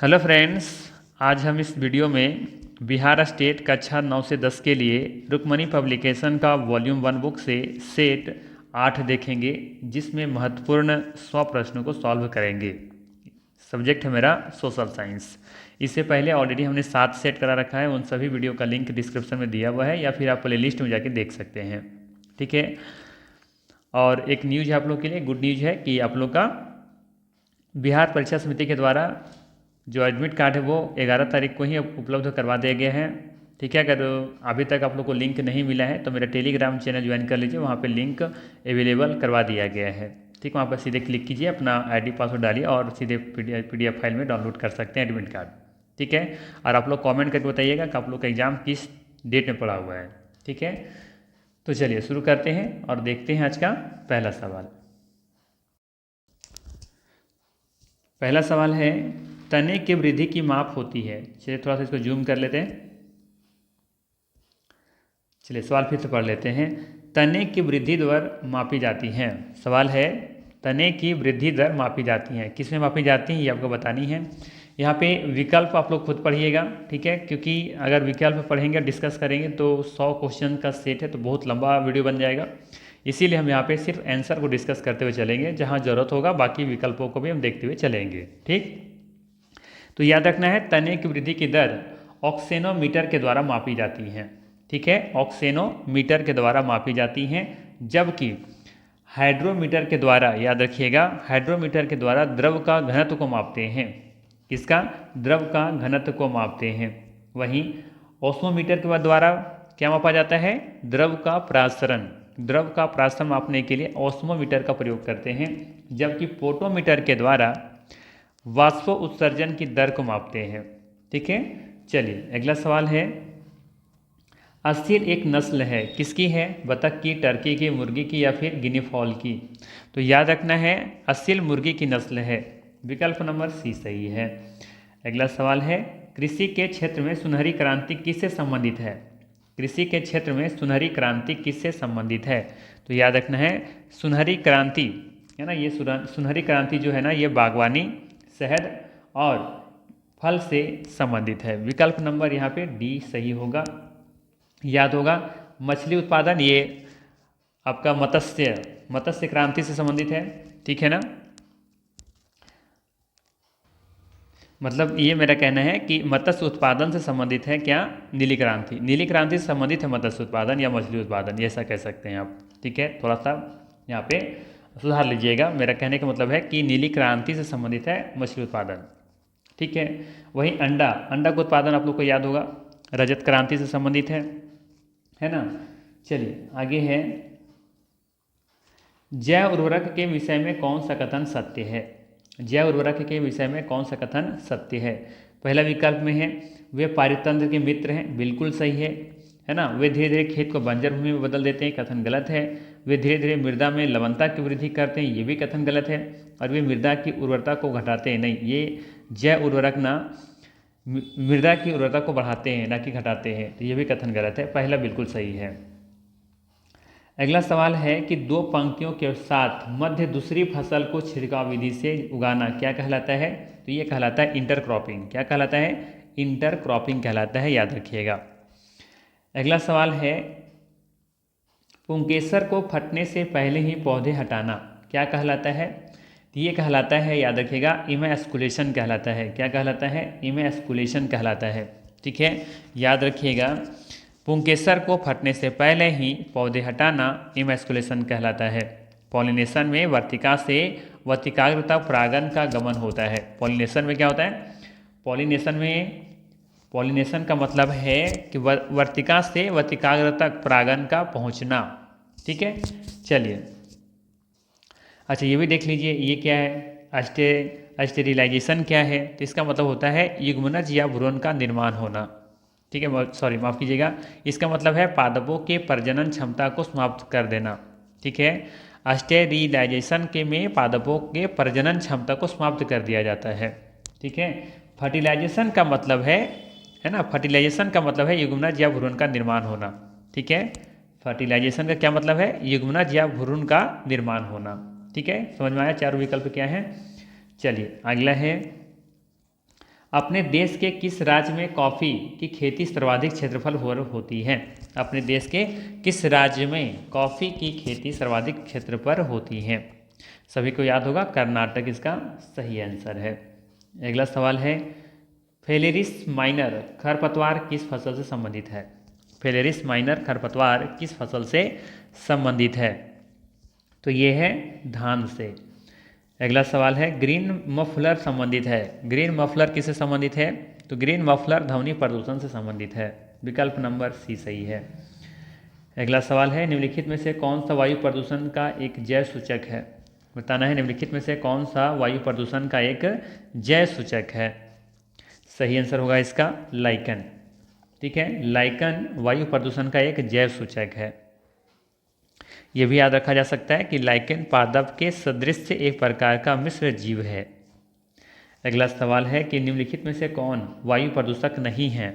Hello friends, आज हम इस वीडियो में बिहार स्टेट कक्षा 9 से 10 के लिए रुक्मणी पब्लिकेशन का वॉल्यूम 1 बुक से सेट 8 देखेंगे, जिसमें महत्वपूर्ण 100 प्रश्नों को सॉल्व करेंगे। सब्जेक्ट है मेरा सोशल साइंस। इससे पहले ऑलरेडी हमने 7 सेट करा रखा है, उन सभी वीडियो का लिंक डिस्क्रिप्शन में दिया हुआ है या फिर आप प्लेलिस्ट में जाके देख सकते हैं। ठीक है। और एक न्यूज़ है आप लोग के लिए, गुड न्यूज़ है कि आप लोग का बिहार परीक्षा समिति के द्वारा जो एडमिट कार्ड है वो 11 तारीख को ही उपलब्ध करवा दिया गया है। ठीक है। अगर अभी तक आप लोग को लिंक नहीं मिला है तो मेरा टेलीग्राम चैनल ज्वाइन कर लीजिए, वहाँ पे लिंक अवेलेबल करवा दिया गया है। ठीक, वहाँ पर सीधे क्लिक कीजिए, अपना आईडी पासवर्ड डालिए और सीधे पीडीएफ फाइल में डाउनलोड कर सकते हैं एडमिट कार्ड। ठीक है। और आप लोग कॉमेंट करके बताइएगा कि आप लोग का एग्ज़ाम किस डेट में पड़ा हुआ है। ठीक है। तो चलिए शुरू करते हैं और देखते हैं आज का पहला सवाल। पहला सवाल है, तने की वृद्धि की माप होती है। चलिए थोड़ा सा इसको जूम कर लेते हैं। चलिए सवाल फिर से पढ़ लेते हैं। तने की वृद्धि दर मापी जाती है। सवाल है, तने की वृद्धि दर मापी जाती है, किस में मापी जाती है ये आपको बतानी है। यहाँ पे विकल्प आप लोग खुद पढ़िएगा। ठीक है, क्योंकि अगर विकल्प पढ़ेंगे डिस्कस करेंगे तो 100 क्वेश्चन का सेट है तो बहुत लंबा वीडियो बन जाएगा। इसीलिए हम यहाँ पे सिर्फ आंसर को डिस्कस करते हुए चलेंगे, जहाँ ज़रूरत होगा बाकी विकल्पों को भी हम देखते हुए चलेंगे। ठीक, तो याद रखना है, तने की वृद्धि की दर ऑक्सेनोमीटर के द्वारा मापी जाती है। ठीक है, ऑक्सेनोमीटर के द्वारा मापी जाती हैं, जबकि हाइड्रोमीटर के द्वारा, याद रखिएगा, हाइड्रोमीटर के द्वारा द्रव का घनत्व को मापते हैं। किसका? द्रव का घनत्व को मापते हैं। वहीं ओस्मोमीटर के द्वारा क्या मापा जाता है? द्रव का प्रासरण। द्रव का प्रासरण मापने के लिए ओस्मोमीटर का प्रयोग करते हैं, जबकि पोटोमीटर के द्वारा वाष्प उत्सर्जन की दर को मापते हैं। ठीक है। चलिए अगला सवाल है, अस्सील एक नस्ल है, किसकी है? बतख की, टर्की की, मुर्गी की या फिर गिनी फॉल की? तो याद रखना है, अस्सील मुर्गी की नस्ल है। विकल्प नंबर सी सही है। अगला सवाल है, कृषि के क्षेत्र में सुनहरी क्रांति किससे संबंधित है? कृषि के क्षेत्र में सुनहरी क्रांति किससे संबंधित है? तो याद रखना है, सुनहरी क्रांति है ना, ये सुनहरी क्रांति जो है ना, ये बागवानी, शहद और फल से संबंधित है। विकल्प नंबर यहाँ पे डी सही होगा। याद होगा, मछली उत्पादन ये आपका मत्स्य क्रांति से संबंधित है। ठीक है ना, मतलब ये मेरा कहना है कि मत्स्य उत्पादन से संबंधित है क्या? नीली क्रांति। नीली क्रांति से संबंधित है मत्स्य उत्पादन या मछली उत्पादन, ये ऐसा कह सकते हैं आप। ठीक है, थोड़ा सा यहाँ पे सुधार लीजिएगा। मेरा कहने का मतलब है कि नीली क्रांति से संबंधित है मछली उत्पादन। ठीक है। वहीं अंडा का उत्पादन आप लोग को याद होगा, रजत क्रांति से संबंधित है ना। चलिए आगे है, जैव उर्वरक के विषय में कौन सा कथन सत्य है? जैव उर्वरक के विषय में कौन सा कथन सत्य है? पहला विकल्प में है, वे पारितंत्र के मित्र हैं, बिल्कुल सही है ना। वे धीरे धीरे खेत को बंजर भूमि में बदल देते हैं, कथन गलत है। वे धीरे धीरे मृदा में लवणता की वृद्धि करते हैं, ये भी कथन गलत है। और वे मृदा की उर्वरता को घटाते हैं, नहीं, ये जैव उर्वरक ना मृदा की उर्वरता को बढ़ाते हैं ना कि घटाते हैं, तो ये भी कथन गलत है। पहला बिल्कुल सही है। अगला सवाल है कि दो पंक्तियों के साथ मध्य दूसरी फसल को छिड़काव विधि से उगाना क्या कहलाता है? तो ये कहलाता है इंटरक्रॉपिंग। क्या कहलाता है? इंटरक्रॉपिंग कहलाता है, याद रखिएगा। अगला सवाल है, पुंकेसर को फटने से पहले ही पौधे हटाना क्या कहलाता है? तो ये कहलाता है, याद रखिएगा, इमैस्कुलेशन कहलाता है। क्या कहलाता है? इमैस्कुलेशन कहलाता है। ठीक है, याद रखिएगा, पुंकेसर को फटने से पहले ही पौधे हटाना इमैस्कुलेशन कहलाता है। पॉलिनेशन में वर्तिका से वर्तिकाग्र तक परागण का गमन होता है। पॉलिनेशन में क्या होता है? पॉलिनेशन का मतलब है कि वर्तिका से वर्तिकाग्र तक परागण का पहुंचना। ठीक है। चलिए अच्छा, ये भी देख लीजिए, ये क्या है? स्टेरिलाइजेशन क्या है? तो इसका मतलब होता है युग्मनज या भ्रूण का निर्माण होना। ठीक है, सॉरी माफ़ कीजिएगा, इसका मतलब है पादपों के प्रजनन क्षमता को समाप्त कर देना। ठीक है, स्टेरिलाइजेशन के में पादपों के प्रजनन क्षमता को समाप्त कर दिया जाता है। ठीक है। फर्टिलाइजेशन का मतलब है ना, फर्टिलाइजेशन का मतलब है युग्मनज या भ्रूण का निर्माण होना। ठीक है, फर्टिलाइजेशन का क्या मतलब है? युग्मनज या भ्रूण का निर्माण होना। ठीक है, समझ में आया चारों विकल्प क्या है? चलिए अगला है, अपने देश के किस राज्य में कॉफ़ी की खेती सर्वाधिक क्षेत्रफल होती है? अपने देश के किस राज्य में कॉफ़ी की खेती सर्वाधिक क्षेत्र पर होती है? सभी को याद होगा, कर्नाटक इसका सही आंसर है। अगला सवाल है, फेलेरिस माइनर खरपतवार किस फसल से संबंधित है? फेलेरिस माइनर खरपतवार किस फसल से संबंधित है? तो ये है धान से। अगला सवाल है, ग्रीन मफलर संबंधित है। ग्रीन मफलर किससे संबंधित है? तो ग्रीन मफलर ध्वनि प्रदूषण से संबंधित है। विकल्प नंबर सी सही है। अगला सवाल है, निम्नलिखित में से कौन सा वायु प्रदूषण का एक जैव सूचक है? बताना है निम्नलिखित में से कौन सा वायु प्रदूषण का एक जैव सूचक है? सही आंसर होगा इसका लाइकन। ठीक है, लाइकन वायु प्रदूषण का एक जैव सूचक है। यह भी याद रखा जा सकता है कि लाइकेन पादप के सदृश एक प्रकार का मिश्र जीव है। अगला सवाल है कि निम्नलिखित में से कौन वायु प्रदूषक नहीं है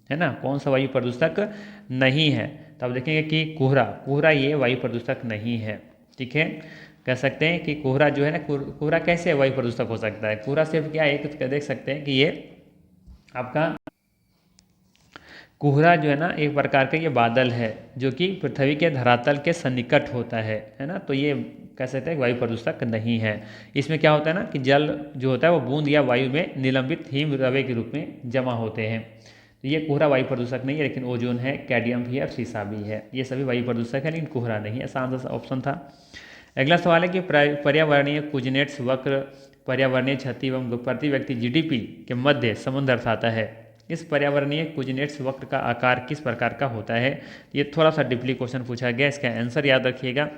ना? कौन सा वायु प्रदूषक नहीं है? तो आप देखेंगे कि कोहरा ये वायु प्रदूषक नहीं है। ठीक है, कह सकते हैं कि कोहरा जो है ना, कोहरा कैसे वायु प्रदूषक हो सकता है? कोहरा सिर्फ क्या एक देख सकते हैं कि ये आपका कोहरा जो है ना एक प्रकार का ये बादल है जो कि पृथ्वी के धरातल के सन्निकट होता है ना? तो ये कह सकते हैं वायु प्रदूषक नहीं है। इसमें क्या होता है ना कि जल जो होता है वो बूंद या वायु में निलंबित हिम रवे के रूप में जमा होते हैं। तो ये कोहरा वायु प्रदूषक नहीं है, लेकिन ओजोन है, कैडमियम भी है और शीशा भी है। ये सभी वायु प्रदूषक है, लेकिन कोहरा नहीं है। आसान सा ऑप्शन था। अगला सवाल है कि पर्यावरणीय कुजनेट्स वक्र पर्यावरणीय क्षति एवं प्रति व्यक्ति जीडीपी के मध्य संबंध दर्शाता है। इस पर्यावरणीय कुजनेट्स वक्र का आकार किस प्रकार का होता है? ये थोड़ा सा डीपली क्वेश्चन पूछा गया। इसका आंसर याद रखिएगा,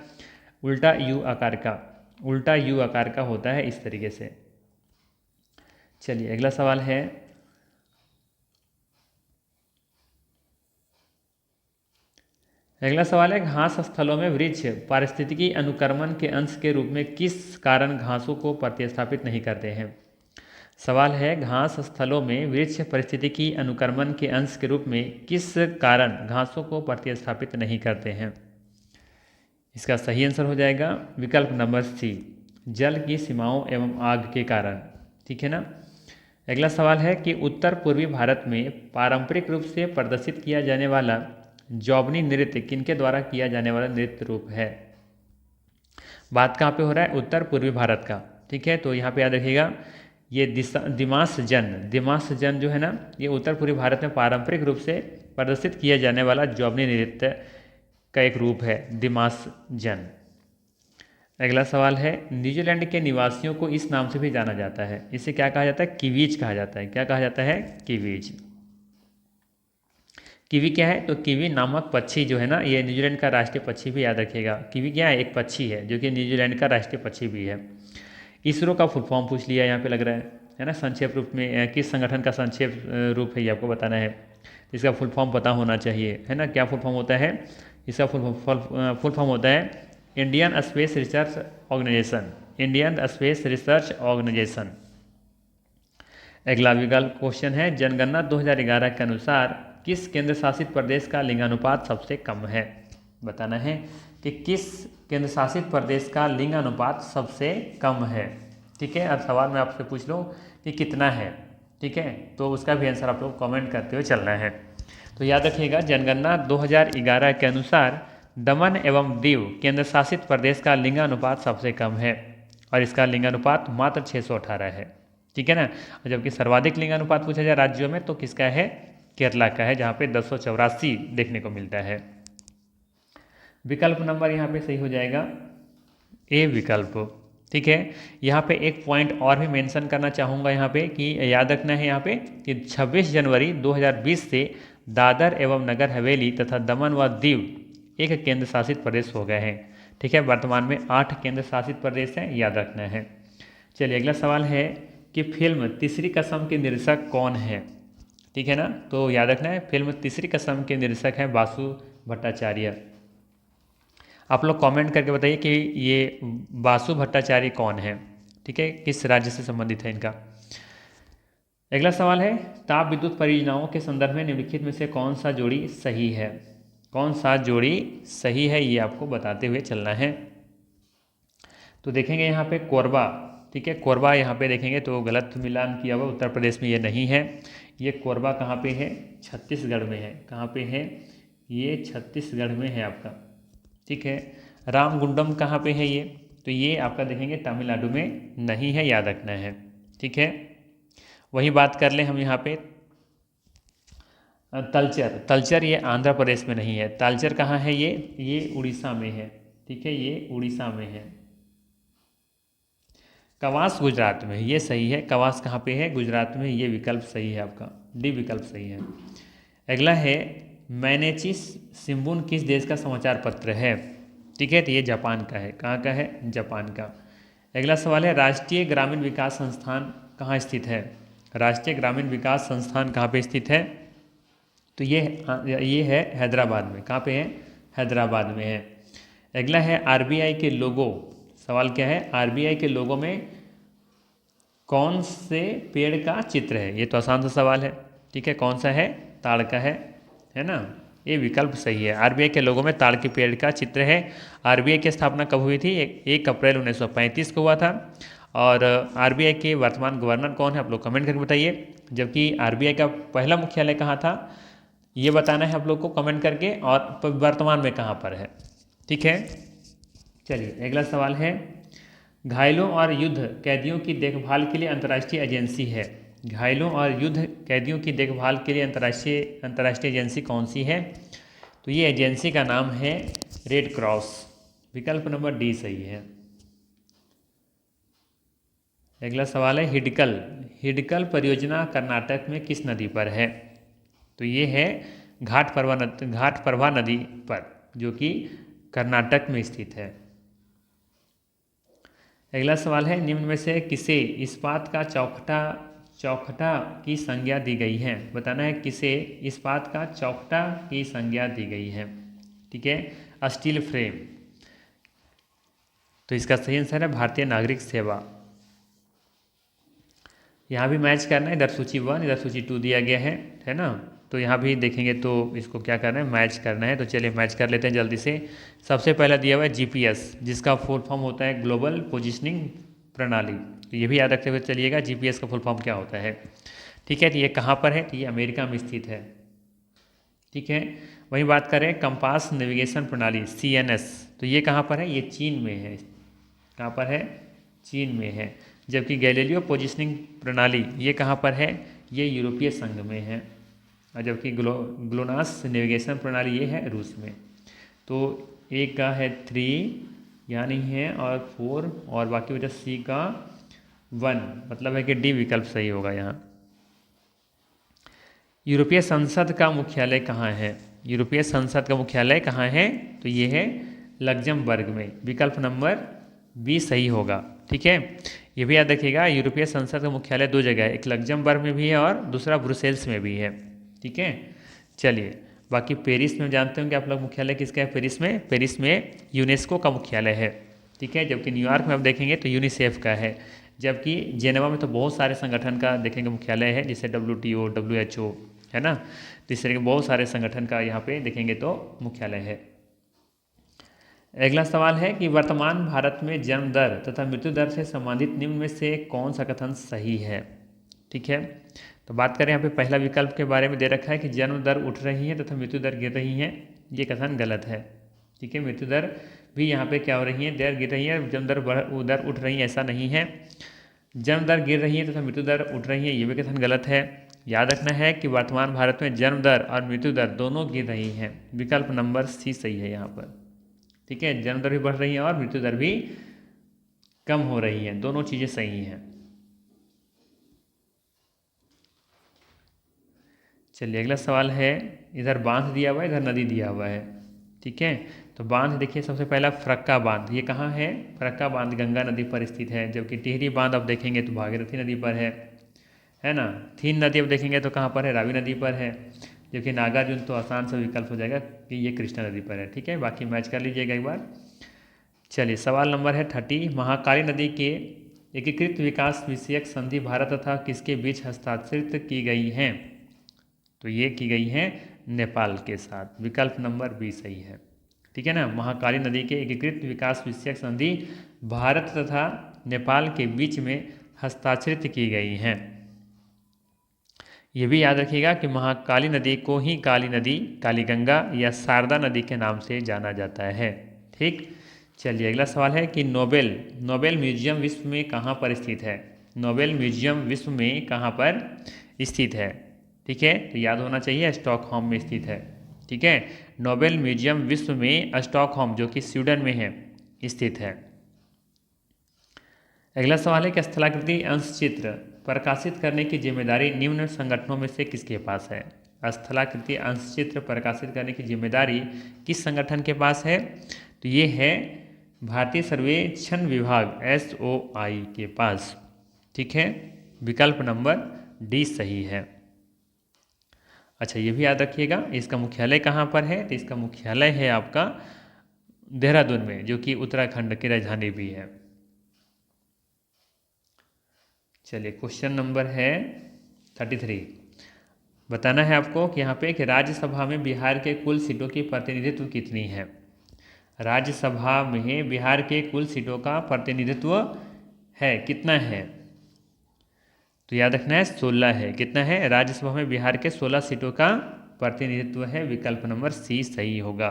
उल्टा यू आकार का होता है इस तरीके से। चलिए अगला सवाल है, घास स्थलों में वृक्ष पारिस्थितिकी अनुक्रमण के अंश के रूप में किस कारण घासों को प्रतिस्थापित नहीं करते हैं? सवाल है, घास स्थलों में वृक्ष पारिस्थितिकी अनुक्रमण के अंश के रूप में किस कारण घासों को प्रतिस्थापित नहीं करते हैं? इसका सही आंसर हो जाएगा विकल्प नंबर सी, जल की सीमाओं एवं आग के कारण। ठीक है ना? अगला सवाल है कि उत्तर पूर्वी भारत में पारंपरिक रूप से प्रदर्शित किया जाने वाला जौबनी नृत्य किनके द्वारा किया जाने वाला नृत्य रूप है? बात कहाँ पे हो रहा है? उत्तर पूर्वी भारत का। ठीक है, तो यहाँ पे याद रखिएगा, ये दिमास जन जो है ना, ये उत्तर पूर्वी भारत में पारंपरिक रूप से प्रदर्शित किया जाने वाला जौबनी नृत्य का एक रूप है, दिमास जन। अगला सवाल है, न्यूजीलैंड के निवासियों को इस नाम से भी जाना जाता है। इसे क्या कहा जाता है? किवीज कहा जाता है। क्या कहा जाता है? किवीज। कीवी क्या है? तो कीवी नामक पक्षी जो है ना, ये न्यूजीलैंड का राष्ट्रीय पक्षी भी याद रखिएगा। कीवी क्या है? एक पक्षी है जो कि न्यूजीलैंड का राष्ट्रीय पक्षी भी है। इसरो का फुल फॉर्म पूछ लिया यहाँ पे लग रहा है ना? संक्षेप रूप में किस संगठन का संक्षेप रूप है ये आपको बताना है। इसका फुल फॉर्म पता होना चाहिए, है ना? क्या फुल फॉर्म होता है इसका? फुल फॉर्म होता है Indian Space Research Organisation. Indian Space Research Organisation. अगला विकल्प क्वेश्चन है, जनगणना 2011 के अनुसार किस केंद्र शासित प्रदेश का लिंगानुपात सबसे कम है? बताना है कि किस केंद्र शासित प्रदेश का लिंगानुपात सबसे कम है। ठीक है, अब सवाल मैं आपसे पूछ लूँ कि कितना है, ठीक है, तो उसका भी आंसर आप लोग कमेंट करते हुए चलना है। तो याद रखिएगा, जनगणना 2011 के अनुसार दमन एवं दीव केंद्र शासित प्रदेश का लिंगानुपात सबसे कम है और इसका लिंगानुपात मात्र 618 है। ठीक है ना? और जबकि सर्वाधिक लिंगानुपात पूछा जाए राज्यों में तो किसका है? केरला का है, जहाँ पे 1084 देखने को मिलता है। विकल्प नंबर यहाँ पे सही हो जाएगा ए विकल्प। ठीक है, यहाँ पे एक पॉइंट और भी मेंशन करना चाहूँगा यहाँ पे कि याद रखना है यहाँ पे कि 26 जनवरी 2020 से दादर एवं नगर हवेली तथा दमन व दीव एक केंद्र शासित प्रदेश हो गए हैं। ठीक है, वर्तमान में 8 केंद्र शासित प्रदेश हैं, याद रखना है। चलिए अगला सवाल है कि फिल्म तीसरी कसम के निर्देशक कौन है? ठीक है ना? तो याद रखना है, फिल्म तीसरी कसम के निर्देशक हैं बासु भट्टाचार्य। आप लोग कमेंट करके बताइए कि ये बासु भट्टाचार्य कौन है? ठीक है, किस राज्य से संबंधित है इनका? अगला सवाल है, ताप विद्युत परियोजनाओं के संदर्भ में निम्नलिखित में से कौन सा जोड़ी सही है? कौन सा जोड़ी सही है ये आपको बताते हुए चलना है। तो देखेंगे यहाँ पे कोरबा ठीक है। कोरबा यहाँ पे देखेंगे तो गलत मिलान किया हुआ, उत्तर प्रदेश में ये नहीं है। ये कोरबा कहाँ पे है? छत्तीसगढ़ में है। कहाँ पे है? ये छत्तीसगढ़ में है आपका, ठीक है। रामगुंडम कहाँ पे है ये? तो ये आपका देखेंगे तमिलनाडु में नहीं है, याद रखना है, ठीक है। वही बात कर लें हम यहाँ पे तलचर। तलचर ये आंध्र प्रदेश में नहीं है। तालचर कहाँ है? ये उड़ीसा में है, ठीक है, ये उड़ीसा में है। कवास गुजरात में, ये सही है। कवास कहाँ पे है? गुजरात में। ये विकल्प सही है आपका, डी विकल्प सही है। अगला है मैनेची शिंबुन किस देश का समाचार पत्र है? ठीक है, तो ये जापान का है। कहाँ का है? जापान का। अगला सवाल है राष्ट्रीय ग्रामीण विकास संस्थान कहाँ स्थित है? राष्ट्रीय ग्रामीण विकास संस्थान कहाँ पे स्थित है? तो ये है हैदराबाद में। कहाँ पे है? हैदराबाद में है। अगला है आरबीआई के लोगो। सवाल क्या है? आरबीआई के लोगो में कौन से पेड़ का चित्र है? ये तो आसान सा सवाल है, ठीक है। कौन सा है? ताड़ का है ना। ये विकल्प सही है। आरबीआई के लोगों में ताड़ के पेड़ का चित्र है। आरबीआई की स्थापना कब हुई थी? 1 अप्रैल 1935 को हुआ था। और आरबीआई के वर्तमान गवर्नर कौन है? आप लोग कमेंट करके बताइए। जबकि आरबीआई का पहला मुख्यालय कहाँ था, ये बताना है आप लोग को कमेंट करके, और वर्तमान में कहाँ पर है, ठीक है। चलिए अगला सवाल है घायलों और युद्ध कैदियों की देखभाल के लिए अंतर्राष्ट्रीय एजेंसी है। घायलों और युद्ध कैदियों की देखभाल के लिए अंतर्राष्ट्रीय एजेंसी कौन सी है? तो ये एजेंसी का नाम है रेड क्रॉस। विकल्प नंबर डी सही है। अगला सवाल है हिडकल। हिडकल परियोजना कर्नाटक में किस नदी पर है? तो ये है घाटप्रभा नदी पर, जो कि कर्नाटक में स्थित है। अगला सवाल है निम्न में से किसे इस्पात का चौखटा की संज्ञा दी गई है? बताना है किसे इस्पात का चौखटा की संज्ञा दी गई है, ठीक है। Steel frame. तो इसका सही आंसर है भारतीय नागरिक सेवा। यहाँ भी मैच करना है, इधर सूची 1 इधर सूची 2 दिया गया है ना। तो यहाँ भी देखेंगे तो इसको क्या करना है? मैच करना है। तो चलिए मैच कर लेते हैं जल्दी से। सबसे पहला दिया हुआ है जीपीएस, जिसका फुल फॉर्म होता है ग्लोबल पोजिशनिंग प्रणाली। तो ये भी याद रखते हुए चलिएगा जीपीएस का फुल फॉर्म क्या होता है, ठीक है। तो ये कहाँ पर है? तो ये अमेरिका में स्थित है, ठीक है। वहीं बात करें कंपास नेविगेशन प्रणाली CNS, तो ये कहाँ पर है? ये चीन में है। कहाँ पर है? चीन में है। जबकि गैलीलियो पोजिशनिंग प्रणाली ये कहाँ पर है? ये यूरोपीय संघ में है। और जबकि ग्लोनास नेविगेशन प्रणाली ये है रूस में। तो एक का है 3 यहाँ नहीं है, और 4 और बाकी बचा C का 1, मतलब है कि डी विकल्प सही होगा यहाँ। यूरोपीय संसद का मुख्यालय कहाँ है? यूरोपीय संसद का मुख्यालय कहाँ है? तो ये है लग्जमबर्ग में। विकल्प नंबर बी सही होगा, ठीक है। ये भी याद रखिएगा यूरोपीय संसद का मुख्यालय 2 जगह है, एक लग्जमबर्ग में भी है और दूसरा ब्रुसेल्स में भी है, ठीक है। चलिए बाकी पेरिस में जानते होंगे आप लोग मुख्यालय किसका है? पेरिस में यूनेस्को का मुख्यालय है, ठीक है। जबकि न्यूयॉर्क में आप देखेंगे तो यूनिसेफ का है। जबकि जेनेवा में तो बहुत सारे संगठन का देखेंगे मुख्यालय है, जैसे WTO WHO है ना। तो इस तरह के बहुत सारे संगठन का यहाँ पे देखेंगे तो मुख्यालय है। अगला सवाल है कि वर्तमान भारत में जन्म दर तथा मृत्यु दर से संबंधित निम्न में से कौन सा कथन सही है, ठीक है। तो बात करें यहाँ पे पहला विकल्प के बारे में दे रखा है कि जन्म दर उठ रही है तथा मृत्यु दर गिर रही है। ये कथन गलत है, ठीक है। मृत्यु दर भी यहाँ पे क्या हो रही है? दर गिर रही है। जन्म दर उठ रही है ऐसा नहीं है। जन्म दर गिर रही है तथा मृत्यु दर उठ रही है, ये भी कथन गलत है। याद रखना है कि वर्तमान भारत में जन्म दर और मृत्यु दर दोनों गिर रही हैं। विकल्प नंबर C सही है यहाँ पर, ठीक है। जन्म दर भी बढ़ रही है और मृत्यु दर भी कम हो रही है, दोनों चीज़ें सही हैं। चलिए अगला सवाल है, इधर बांध दिया हुआ है, इधर नदी दिया हुआ है, ठीक है। तो बांध देखिए सबसे पहला फरक्का बांध, ये कहाँ है? फरक्का बांध गंगा नदी पर स्थित है। जबकि टिहरी बांध आप देखेंगे तो भागीरथी नदी पर है ना। थीन नदी आप देखेंगे तो कहाँ पर है? रावी नदी पर है। जबकि नागार्जुन तो आसान सा विकल्प हो जाएगा कि ये कृष्णा नदी पर है, ठीक है। बाकी मैच कर लीजिएगा एक बार। चलिए सवाल नंबर है 30, महाकाली नदी के एकीकृत विकास विषयक संधि भारत तथा किसके बीच हस्ताक्षरित की गई हैं? तो ये की गई हैं नेपाल के साथ। विकल्प नंबर बी सही है, ठीक है ना। महाकाली नदी के एकीकृत विकास विषयक संधि भारत तथा नेपाल के बीच में हस्ताक्षरित की गई हैं। ये भी याद रखिएगा कि महाकाली नदी को ही काली नदी, काली गंगा या शारदा नदी के नाम से जाना जाता है। ठीक, चलिए अगला सवाल है कि नोबेल म्यूजियम विश्व में कहाँ पर स्थित है। नोबेल म्यूजियम विश्व में कहाँ पर स्थित है। ठीक है, तो याद होना चाहिए स्टॉकहोम में स्थित है। ठीक है, नोबेल म्यूजियम विश्व में स्टॉकहोम जो कि स्वीडन में है स्थित है। अगला सवाल है कि स्थलाकृति अंशचित्र प्रकाशित करने की जिम्मेदारी निम्न संगठनों में से किसके पास है। स्थलाकृति अंशचित्र प्रकाशित करने की जिम्मेदारी किस संगठन के पास है, तो ये है भारतीय सर्वेक्षण विभाग SOI के पास। ठीक है, विकल्प नंबर डी सही है। अच्छा, ये भी याद रखिएगा इसका मुख्यालय कहाँ पर है, तो इसका मुख्यालय है आपका देहरादून में, जो कि उत्तराखंड की राजधानी भी है। चलिए क्वेश्चन नंबर है 33। बताना है आपको कि यहाँ पे कि राज्यसभा में बिहार के कुल सीटों की प्रतिनिधित्व कितनी है। राज्यसभा में बिहार के कुल सीटों का प्रतिनिधित्व है कितना है, तो याद रखना है 16 है। कितना है, राज्यसभा में बिहार के 16 सीटों का प्रतिनिधित्व है। विकल्प नंबर सी सही होगा।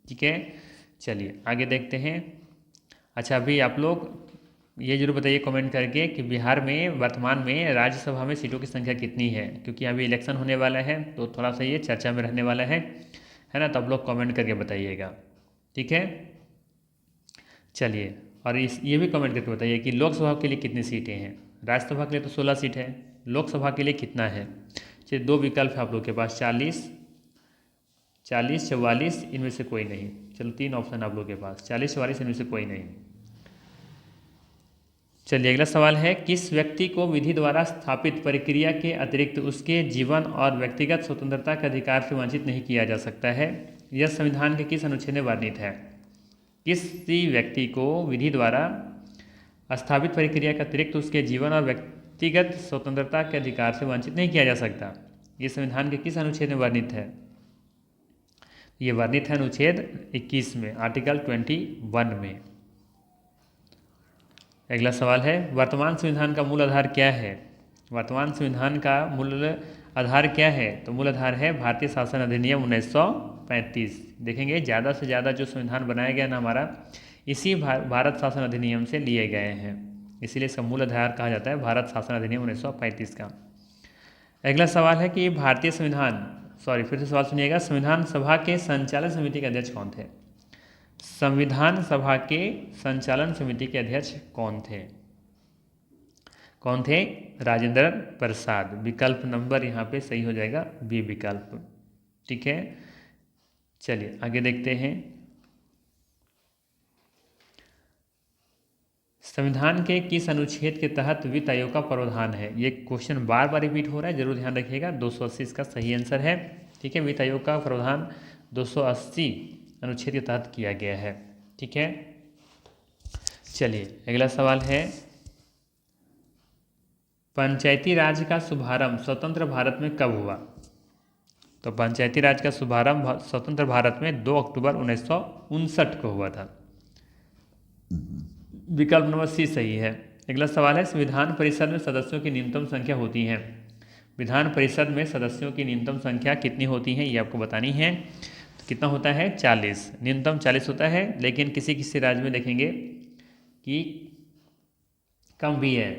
ठीक है, चलिए आगे देखते हैं। अच्छा, अभी आप लोग ये जरूर बताइए कमेंट करके कि बिहार में वर्तमान में राज्यसभा में सीटों की संख्या कितनी है, क्योंकि अभी इलेक्शन होने वाला है तो थोड़ा सा ये चर्चा में रहने वाला है ना, तो आप लोग कमेंट करके बताइएगा। ठीक है, चलिए, और ये भी कमेंट करके बताइए कि लोकसभा के लिए कितनी सीटें हैं। राज्यसभा के लिए तो 16 सीट है, लोकसभा के लिए कितना है। चलिए, दो विकल्प है आप लोग के पास, 40, 44, इनमें से कोई नहीं। चलो, 3 ऑप्शन आप लोग के पास, 40, 44, इनमें से कोई नहीं। चलिए अगला सवाल है, किस व्यक्ति को विधि द्वारा स्थापित प्रक्रिया के अतिरिक्त उसके जीवन और व्यक्तिगत स्वतंत्रता के अधिकार से वंचित नहीं किया जा सकता है। यह संविधान के किस अनुच्छेद में वर्णित है। किसी व्यक्ति को विधि द्वारा स्थापित प्रक्रिया के अतिरिक्त उसके जीवन और व्यक्तिगत स्वतंत्रता के अधिकार से वंचित नहीं किया जा सकता, ये संविधान के किस अनुच्छेद में वर्णित है। ये वर्णित है अनुच्छेद 21 में, आर्टिकल 21 में। अगला सवाल है, वर्तमान संविधान का मूल आधार क्या है। वर्तमान संविधान का मूल आधार क्या है, तो मूल आधार है भारतीय शासन अधिनियम 1935। देखेंगे ज़्यादा से ज़्यादा जो संविधान बनाया गया ना हमारा, इसी भारत शासन अधिनियम से लिए गए हैं, इसीलिए इसका मूल आधार कहा जाता है भारत शासन अधिनियम 1935 का। अगला सवाल है कि भारतीय संविधान, फिर से सवाल सुनिएगा, संविधान सभा के संचालन समिति के अध्यक्ष कौन थे। संविधान सभा के संचालन समिति के अध्यक्ष कौन थे। राजेंद्र प्रसाद। विकल्प नंबर यहाँ पे सही हो जाएगा बी विकल्प। ठीक है, चलिए आगे देखते हैं। संविधान के किस अनुच्छेद के तहत वित्त आयोग का प्रावधान है। ये क्वेश्चन बार बार रिपीट हो रहा है, जरूर ध्यान रखिएगा। 280 इसका सही आंसर है। ठीक है, वित्त आयोग का प्रावधान 280 अनुच्छेद के तहत किया गया है। ठीक है, चलिए अगला सवाल है, पंचायती राज का शुभारंभ स्वतंत्र भारत में कब हुआ। तो पंचायती राज का शुभारंभ स्वतंत्र भारत में 2 अक्टूबर 1959 को हुआ था। विकल्प नंबर सी सही है। अगला सवाल है, विधान परिषद में सदस्यों की न्यूनतम संख्या होती है। विधान परिषद में सदस्यों की न्यूनतम संख्या कितनी होती है, ये आपको बतानी है। तो कितना होता है, 40, न्यूनतम 40 होता है। लेकिन किसी किसी राज्य में देखेंगे कि कम भी है।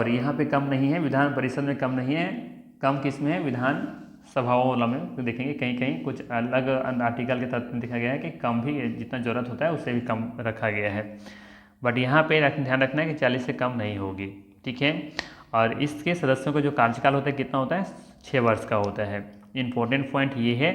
यहाँ पे कम नहीं है, विधान परिषद में कम नहीं है। कम किस में है, विधान सभाओं वाला में। तो देखेंगे कहीं कहीं कुछ अलग आर्टिकल के तहत देखा गया है कि कम भी जितना ज़रूरत होता है उससे भी कम रखा गया है। बट यहाँ पे ध्यान रखना है कि 40 से कम नहीं होगी। ठीक है, और इसके सदस्यों का जो कार्यकाल होता है कितना होता है, 6 वर्ष का होता है। इम्पोर्टेंट पॉइंट ये है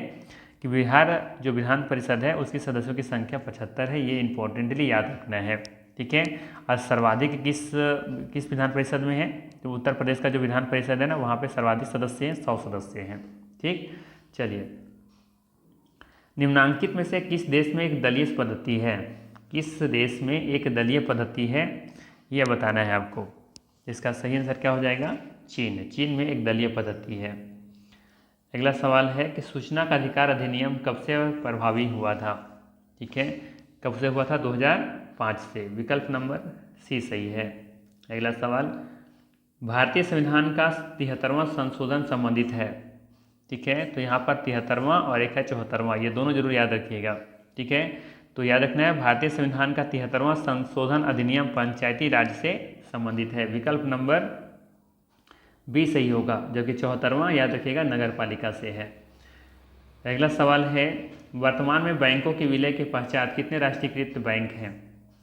कि बिहार जो विधान परिषद है उसकी सदस्यों की संख्या 75 है, ये इम्पोर्टेंटली याद रखना है। ठीक है, और सर्वाधिक किस विधान परिषद में है, तो उत्तर प्रदेश का जो विधान परिषद है ना, वहाँ पे सर्वाधिक सदस्य हैं, 100 सदस्य हैं। ठीक, चलिए, निम्नांकित में से किस देश में एक दलीय पद्धति है। किस देश में एक दलीय पद्धति है, यह बताना है आपको। इसका सही आंसर क्या हो जाएगा, चीन में एक दलीय पद्धति है। अगला सवाल है कि सूचना का अधिकार अधिनियम कब से प्रभावी हुआ था। ठीक है, कब से हुआ था, 5 से। विकल्प नंबर सी सही है। अगला सवाल, भारतीय संविधान का 73वां संशोधन संबंधित है। ठीक है, तो यहाँ पर 73वां और एक है 74वां, ये दोनों जरूर याद रखिएगा। ठीक है, तो याद रखना है भारतीय संविधान का 73वां संशोधन अधिनियम पंचायती राज से संबंधित है। विकल्प नंबर बी सही होगा, जबकि 74वां याद रखिएगा नगर पालिका से है। अगला सवाल है, वर्तमान में बैंकों के विलय के पश्चात कितने राष्ट्रीयकृत बैंक हैं।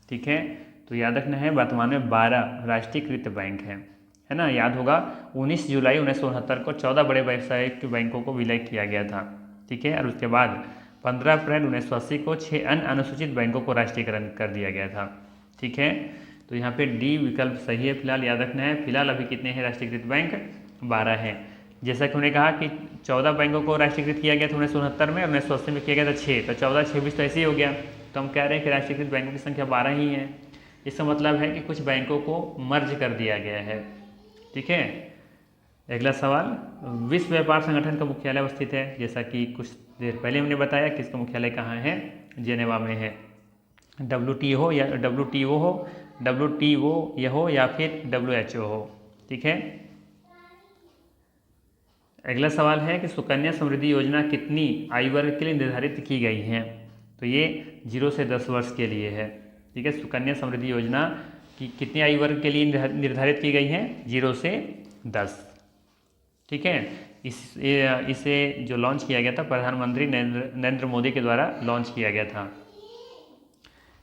ठीक है, तो याद रखना है वर्तमान में 12 राष्ट्रीयकृत बैंक हैं, है ना। याद होगा 19 जुलाई 1969 को 14 बड़े व्यावसायिक बैंकों को विलय किया गया था। ठीक है, और उसके बाद 15 अप्रैल 1980 को 6 अन्य अनुसूचित बैंकों को राष्ट्रीयकरण कर दिया गया था। ठीक है, तो यहाँ पे डी विकल्प सही है। फिलहाल याद रखना है, फिलहाल अभी कितने हैं राष्ट्रीयकृत बैंक, 12 हैं। जैसा कि उन्होंने कहा कि 14 बैंकों को राष्ट्रीयकृत किया गया था 1969 में, और 1980 में किया गया था 6, तो 14 26 तो ऐसे ही हो गया। तो हम कह रहे हैं कि राष्ट्रीयकृत बैंकों की संख्या 12 ही है। इसका मतलब है कि कुछ बैंकों को मर्ज कर दिया गया है। ठीक है, अगला सवाल, विश्व व्यापार संगठन का मुख्यालय अवस्थित है। जैसा कि कुछ देर पहले हमने बताया कि इसका मुख्यालय कहाँ है, जेनेवा में है। WTO हो या WTO यह हो या फिर WHO हो। ठीक है, अगला सवाल है कि सुकन्या समृद्धि योजना कितनी आयु वर्ग के लिए निर्धारित की गई है। तो ये 0 से 10 वर्ष के लिए है। ठीक है, सुकन्या समृद्धि योजना की कितनी आयु वर्ग के लिए निर्धारित की गई है, 0 से 10। ठीक है, इसे जो लॉन्च किया गया था प्रधानमंत्री नरेंद्र मोदी के द्वारा लॉन्च किया गया था।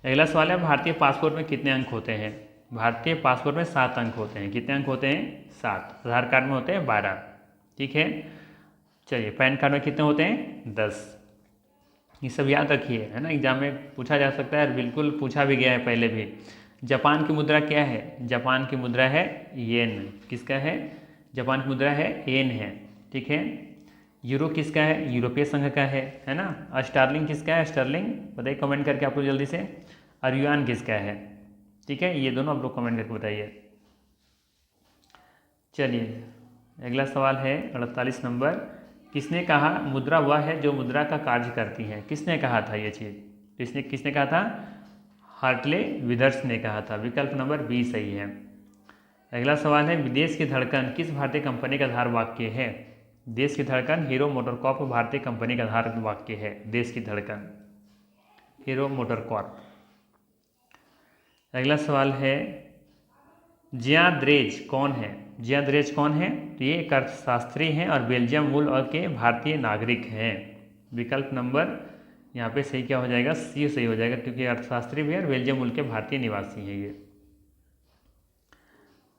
अगला सवाल है, भारतीय पासपोर्ट में कितने अंक होते हैं। भारतीय पासपोर्ट में 7 अंक होते हैं। कितने अंक होते हैं, 7। आधार कार्ड में होते हैं 12। ठीक है, चलिए पैन कार्ड में कितने होते हैं, 10। ये सब याद रखिए, है ना, एग्जाम में पूछा जा सकता है और बिल्कुल पूछा भी गया है पहले भी। जापान की मुद्रा क्या है, जापान की मुद्रा है येन। किसका है, जापान की मुद्रा है येन है। ठीक है, यूरो किसका है, यूरोपीय संघ का है ना। स्टर्लिंग किसका है, स्टर्लिंग बताइए कमेंट करके आप लोग जल्दी से। और युआन किसका है। ठीक है, ये दोनों आप लोग कमेंट करके बताइए। चलिए अगला सवाल है 48 नंबर, किसने कहा मुद्रा वह है जो मुद्रा का कार्य करती है। किसने कहा था ये चीज़, किसने कहा था, हार्टले विदर्स ने कहा था। विकल्प नंबर बी सही है। अगला सवाल है, विदेश की धड़कन किस भारतीय कंपनी का आधार वाक्य है। देश की धड़कन हीरो मोटरकॉर्प भारतीय कंपनी का आधार वाक्य है। देश की धड़कन हीरो मोटरकॉर्प। अगला सवाल है, जियां द्रेज कौन है। जियां द्रेज कौन है, तो ये एक अर्थशास्त्री हैं और बेल्जियम मूल और के भारतीय नागरिक हैं। विकल्प नंबर यहाँ पे सही क्या हो जाएगा, सी सही हो जाएगा, क्योंकि अर्थशास्त्री भी है और बेल्जियम मूल के भारतीय निवासी हैं ये।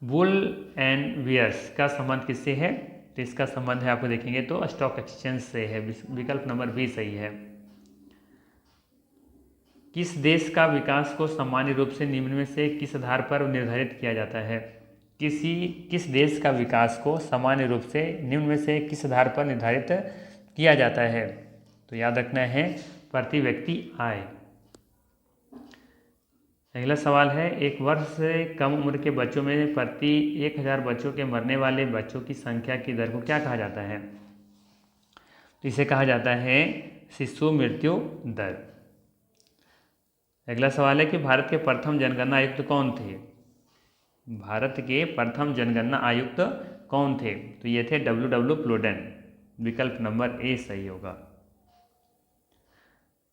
वुल एंड वियर्स का संबंध किससे है, तो इसका संबंध है आपको देखेंगे तो स्टॉक एक्सचेंज से है। विकल्प नंबर बी सही है। किस देश का विकास को सामान्य रूप से निम्न में से किस आधार पर निर्धारित किया जाता है। किस देश का विकास को सामान्य रूप से निम्न में से किस आधार पर निर्धारित किया जाता है, तो याद रखना है प्रति व्यक्ति आय। अगला सवाल है, एक वर्ष से कम उम्र के बच्चों में प्रति 1000 बच्चों के मरने वाले बच्चों की संख्या की दर को क्या कहा जाता है, तो इसे कहा जाता है शिशु मृत्यु दर। अगला सवाल है कि भारत के प्रथम जनगणना आयुक्त कौन थे। भारत के प्रथम जनगणना आयुक्त कौन थे, तो ये थे W प्लोडेन। विकल्प नंबर ए सही होगा।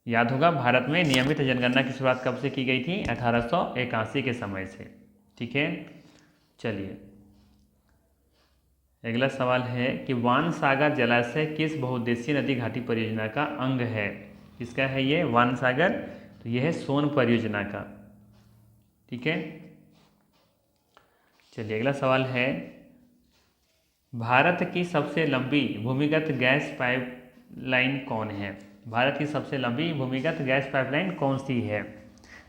याद होगा भारत में नियमित जनगणना की शुरुआत कब से की गई थी, 1881 के समय से। ठीक है, चलिए अगला सवाल है कि वानसागर जलाशय किस बहुउद्देशीय नदी घाटी परियोजना का अंग है। किसका है ये वानसागर, तो यह है सोन परियोजना का। ठीक है, चलिए अगला सवाल है, भारत की सबसे लंबी भूमिगत गैस पाइपलाइन कौन है। भारत की सबसे लंबी भूमिगत गैस पाइपलाइन कौन सी है,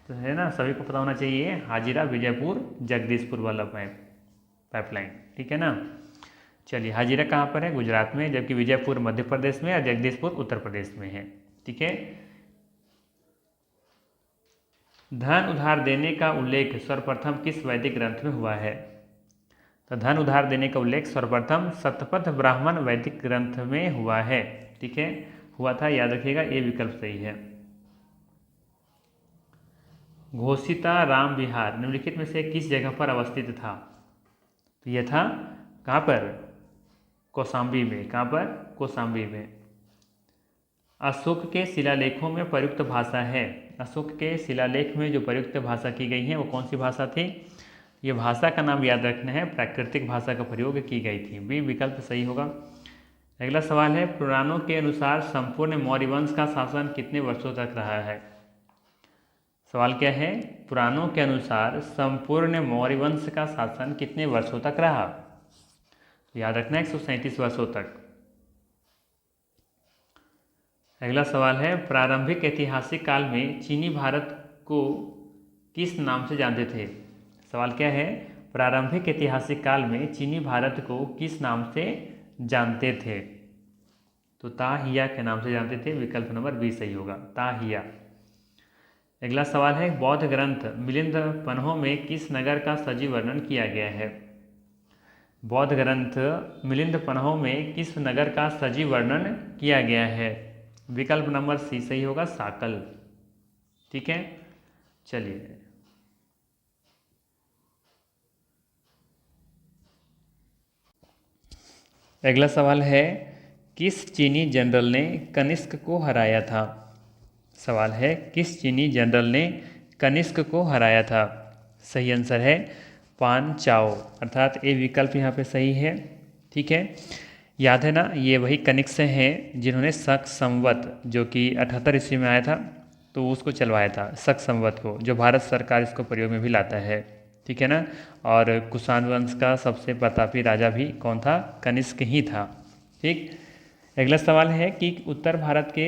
तो है ना, सभी को पता होना चाहिए, हाजिरा विजयपुर जगदीशपुर वाला पाइपलाइन। ठीक है ना, चलिए हाजिरा कहाँ पर है, गुजरात में, जबकि विजयपुर मध्य प्रदेश में और जगदीशपुर उत्तर प्रदेश में है। ठीक है, धन उधार देने का उल्लेख सर्वप्रथम किस वैदिक ग्रंथ में हुआ है, तो धन उधार देने का उल्लेख सर्वप्रथम शतपथ ब्राह्मण वैदिक ग्रंथ में हुआ है। ठीक है, हुआ था, याद रखिएगा, ये विकल्प सही है। घोषिता राम विहार निम्नलिखित में से किस जगह पर अवस्थित था? तो यह था कहाँ पर? कौशाम्बी में। कहाँ पर? कौशाम्बी में। अशोक के शिलालेखों में प्रयुक्त भाषा है। अशोक के शिलालेख में जो प्रयुक्त भाषा की गई है वो कौन सी भाषा थी? ये भाषा का नाम याद रखना है, प्राकृतिक भाषा का प्रयोग की गई थी। बी विकल्प सही होगा। अगला सवाल है, पुराणों के अनुसार संपूर्ण मौर्य वंश का शासन कितने वर्षों तक रहा है? सवाल क्या है? पुराणों के अनुसार संपूर्ण मौर्य वंश का शासन कितने वर्षों तक रहा? तो याद रखना 137 वर्षों तक। अगला सवाल है, प्रारंभिक ऐतिहासिक काल में चीनी भारत को किस नाम से जानते थे? सवाल क्या है? प्रारंभिक ऐतिहासिक काल में चीनी भारत को किस नाम से जानते थे? तो ताहिया के नाम से जानते थे। विकल्प नंबर बी सही होगा, ताहिया। अगला सवाल है, बौद्ध ग्रंथ मिलिंद पन्हों में किस नगर का सजीव वर्णन किया गया है? बौद्ध ग्रंथ मिलिंद पन्हों में किस नगर का सजीव वर्णन किया गया है? विकल्प नंबर सी सही होगा, साकल। ठीक है, चलिए अगला सवाल है, किस चीनी जनरल ने कनिष्क को हराया था? सवाल है, किस चीनी जनरल ने कनिष्क को हराया था? सही आंसर है पान चाओ, अर्थात ए विकल्प यहाँ पे सही है। ठीक है, याद है ना, ये वही कनिष्क हैं जिन्होंने शक संवत जो कि 78 ईस्वी में आया था तो उसको चलवाया था, शक संवत को, जो भारत सरकार इसको प्रयोग में भी लाता है। ठीक है ना, और कुषाण वंश का सबसे प्रतापी राजा भी कौन था? कनिष्क ही था। ठीक, अगला सवाल है कि उत्तर भारत के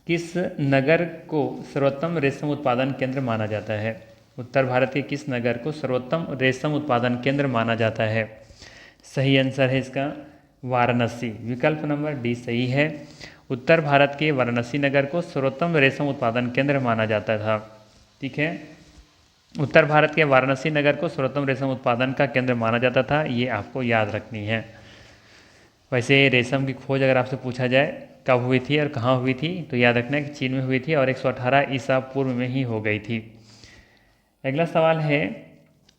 किस नगर को सर्वोत्तम रेशम उत्पादन केंद्र माना जाता है? उत्तर भारत के किस नगर को सर्वोत्तम रेशम उत्पादन केंद्र माना जाता है? सही आंसर है इसका वाराणसी। विकल्प नंबर डी सही है। उत्तर भारत के वाराणसी नगर को सर्वोत्तम रेशम उत्पादन केंद्र माना जाता था। ठीक है, उत्तर भारत के वाराणसी नगर को सर्वोत्तम रेशम उत्पादन का केंद्र माना जाता था, ये आपको याद रखनी है। वैसे रेशम की खोज अगर आपसे पूछा जाए कब हुई थी और कहाँ हुई थी, तो याद रखना कि चीन में हुई थी और 118 ईसा पूर्व में ही हो गई थी। अगला सवाल है,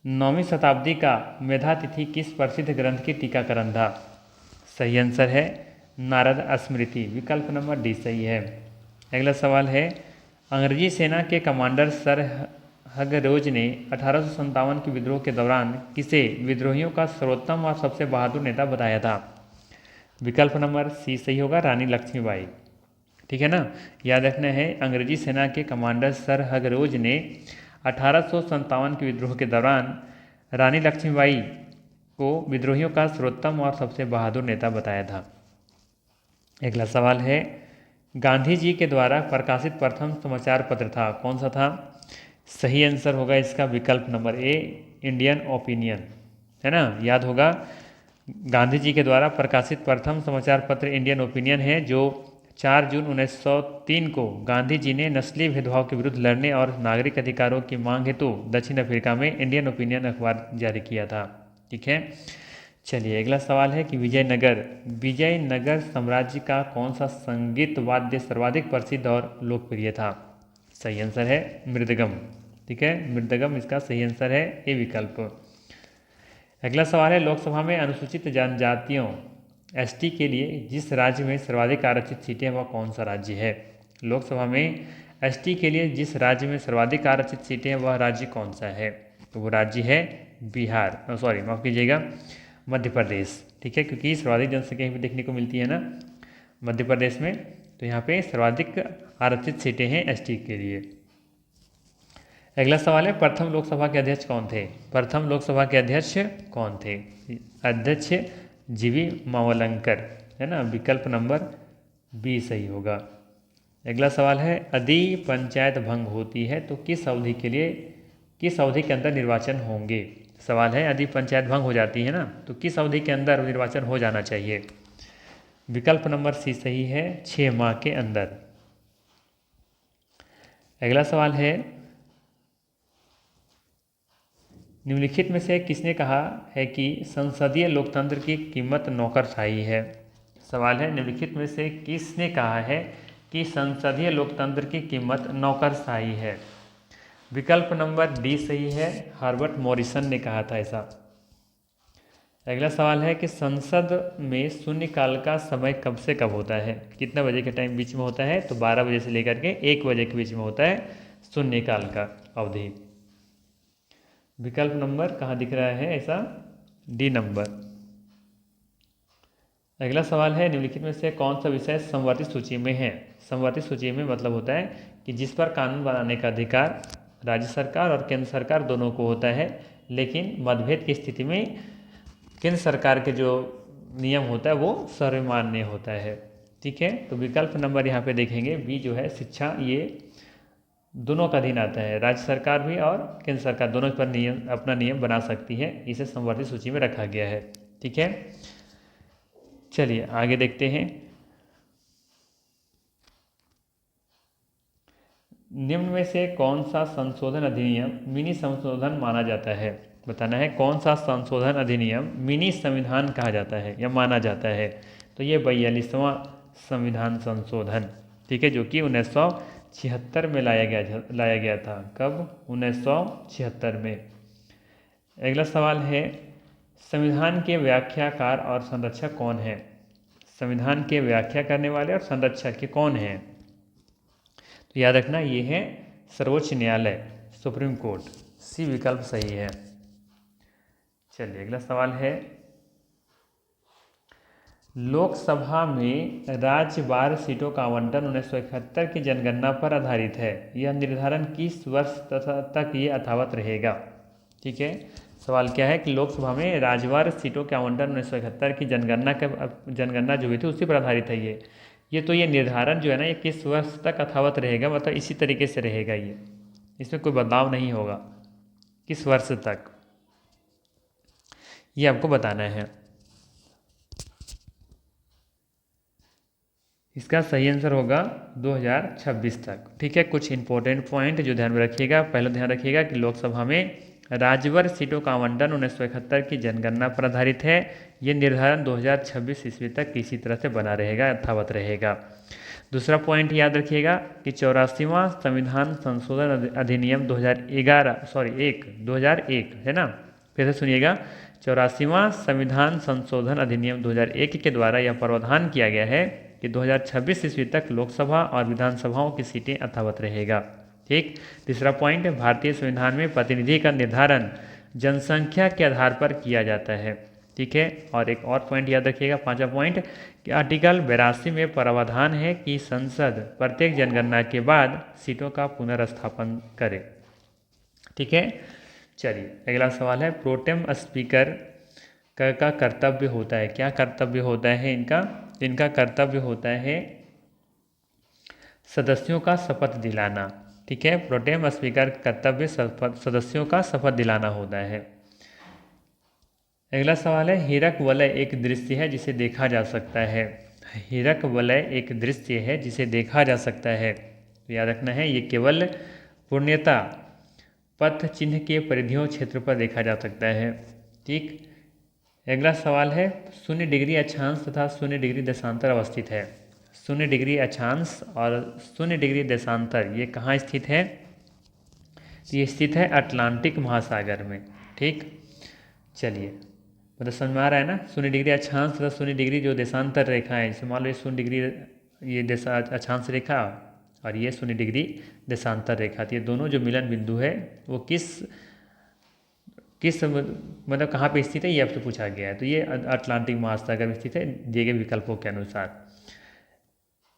9वीं शताब्दी का मेधातिथि किस प्रसिद्ध ग्रंथ की टीकाकरण था? सही आंसर है नारद स्मृति। विकल्प नंबर डी सही है। अगला सवाल है, अंग्रेजी सेना के कमांडर सर हगरोज ने 1857 के विद्रोह के दौरान किसे विद्रोहियों का सर्वोत्तम और सबसे बहादुर नेता बताया था? विकल्प नंबर सी सही होगा, रानी लक्ष्मीबाई। ठीक है ना, याद रखना है, अंग्रेजी सेना के कमांडर सर हगरोज ने 1857 के विद्रोह के दौरान रानी लक्ष्मीबाई को विद्रोहियों का सर्वोत्तम और सबसे बहादुर नेता बताया था। अगला सवाल है, गांधी जी के द्वारा प्रकाशित प्रथम समाचार पत्र था, कौन सा था? सही आंसर होगा इसका विकल्प नंबर ए, इंडियन ओपिनियन। है ना, याद होगा, गांधी जी के द्वारा प्रकाशित प्रथम समाचार पत्र इंडियन ओपिनियन है, जो 4 जून 1903 को गांधी जी ने नस्लीय भेदभाव के विरुद्ध लड़ने और नागरिक अधिकारों की मांग हेतु दक्षिण अफ्रीका में इंडियन ओपिनियन अखबार जारी किया था। ठीक है, चलिए अगला सवाल है कि विजयनगर साम्राज्य का कौन सा संगीत वाद्य सर्वाधिक प्रसिद्ध और लोकप्रिय था? सही आंसर है मृदगम। ठीक है, मृदगम इसका सही आंसर है, ए विकल्प। अगला सवाल है, लोकसभा में अनुसूचित जनजातियों एसटी के लिए जिस राज्य में सर्वाधिक आरक्षित सीटें वह कौन सा राज्य है? लोकसभा में एसटी के लिए जिस राज्य में सर्वाधिक आरक्षित सीटें हैं वह राज्य कौन सा है? तो वो राज्य है बिहार, सॉरी माफ़ कीजिएगा, मध्य प्रदेश। ठीक है, क्योंकि सर्वाधिक जनसंख्या भी देखने को मिलती है ना मध्य प्रदेश में, तो यहाँ पे सर्वाधिक आरक्षित सीटें हैं एसटी के लिए। अगला सवाल है, प्रथम लोकसभा के अध्यक्ष कौन थे? प्रथम लोकसभा के अध्यक्ष कौन थे? अध्यक्ष जीवी मावलंकर। है ना, विकल्प नंबर बी सही होगा। अगला सवाल है, यदि पंचायत भंग होती है तो किस अवधि के अंदर निर्वाचन होंगे? सवाल है, यदि पंचायत भंग हो जाती है ना तो किस अवधि के अंदर निर्वाचन हो जाना चाहिए? विकल्प नंबर सी सही है, 6 माह के अंदर। अगला सवाल है, निम्नलिखित में से किसने कहा है कि संसदीय लोकतंत्र की कीमत नौकरशाही है? सवाल है, निम्नलिखित में से किसने कहा है कि संसदीय लोकतंत्र की कीमत नौकरशाही है? विकल्प नंबर डी सही है, हर्बर्ट मॉरिसन ने कहा था ऐसा। अगला सवाल है कि संसद में शून्यकाल का समय कब से कब होता है, कितना बजे के टाइम बीच में होता है, तो 12 बजे से लेकर के 1 बजे के बीच में होता है शून्यकाल का अवधि। विकल्प नंबर कहाँ दिख रहा है ऐसा, डी नंबर। अगला सवाल है निम्नलिखित में से कौन सा विषय समवर्ती सूची में है। समवर्ती सूची में मतलब होता है कि जिस पर कानून बनाने का अधिकार राज्य सरकार और केंद्र सरकार दोनों को होता है, लेकिन मतभेद की स्थिति में केंद्र सरकार के जो नियम होता है वो सर्वमान्य होता है। ठीक है, तो विकल्प नंबर यहाँ पे देखेंगे बी जो है शिक्षा, ये दोनों का अधीन आता है, राज्य सरकार भी और केंद्र सरकार दोनों पर नियम अपना नियम बना सकती है, इसे समवर्ती सूची में रखा गया है। ठीक है, चलिए आगे देखते हैं। निम्न में से कौन सा संशोधन अधिनियम मिनी संशोधन माना जाता है, बताना है कौन सा संशोधन अधिनियम मिनी संविधान कहा जाता है या माना जाता है। तो ये 42वां संविधान संशोधन, ठीक है, जो कि 1976 में लाया गया था। कब, 1976 में। अगला सवाल है संविधान के व्याख्याकार और संरक्षक कौन है। संविधान के व्याख्या करने वाले और संरक्षक के कौन हैं, तो याद रखना ये है सर्वोच्च न्यायालय, सुप्रीम कोर्ट, सी विकल्प सही है। चलिए अगला सवाल है लोकसभा में राज्यवार सीटों का आवंटन 1971 की जनगणना पर आधारित है, यह निर्धारण किस वर्ष तक ये यथावत रहेगा। ठीक है, सवाल क्या है कि लोकसभा में राज्यवार सीटों के आवंटन 1971 की जनगणना जो हुई थी उसी पर आधारित है ये तो ये निर्धारण जो है ना ये किस वर्ष तक यथावत रहेगा, मतलब इसी तरीके से रहेगा, ये इसमें कोई बदलाव नहीं होगा, किस वर्ष तक ये आपको बताना है। इसका सही आंसर होगा 2026 तक। ठीक है, कुछ इंपॉर्टेंट पॉइंट जो ध्यान में रखिएगा। पहले ध्यान रखिएगा कि लोकसभा में राज्यवार सीटों का आवंटन 1971 की जनगणना पर आधारित है, ये निर्धारण 2026 ईस्वी तक किसी तरह से बना रहेगा, यथावत रहेगा। दूसरा पॉइंट याद रखिएगा कि 84वां संविधान संशोधन अधिनियम 2001 है ना, फिर से सुनिएगा, 84वां संविधान संशोधन अधिनियम 2001 के द्वारा यह प्रावधान किया गया है कि 2026 ईस्वी तक लोकसभा और विधानसभाओं की सीटें यथावत रहेगा। ठीक, तीसरा पॉइंट, भारतीय संविधान में प्रतिनिधि का निर्धारण जनसंख्या के आधार पर किया जाता है। ठीक है, और एक और पॉइंट याद रखिएगा, पांचवा पॉइंट कि आर्टिकल 82 में प्रावधान है कि संसद प्रत्येक जनगणना के बाद सीटों का पुनर्स्थापन करे। ठीक है, चलिए अगला सवाल है प्रोटेम स्पीकर का कर्तव्य होता है, क्या कर्तव्य होता है इनका कर्तव्य होता है सदस्यों का शपथ दिलाना। ठीक है, प्रोटेम स्पीकर कर्तव्य सदस्यों का शपथ दिलाना होता है। अगला सवाल है हीरक वलय एक दृश्य है जिसे देखा जा सकता है। हीरक वलय एक दृश्य है जिसे देखा जा सकता है, तो याद रखना है ये केवल पूर्णतः पथ चिन्ह के परिधियों क्षेत्र पर देखा जा सकता है। ठीक, अगला सवाल है 0 डिग्री अक्षांश तथा 0 डिग्री देशांतर अवस्थित है। 0 डिग्री अक्षांश और 0 डिग्री देशांतर ये कहाँ स्थित है, ये स्थित है अटलांटिक महासागर में। ठीक, चलिए मतलब समझ में आ रहा है ना, 0 डिग्री अक्षांश तथा 0 डिग्री जो देशांतर रेखा है, जैसे मान लो 0 डिग्री ये अक्षांश रेखा और ये 0 डिग्री देशांतर रेखा, तो ये दोनों जो मिलन बिंदु है वो किस मतलब कहाँ पे स्थित है ये आपसे पूछा गया है, तो ये अटलांटिक महासागर में स्थित है दिए गए विकल्पों के अनुसार।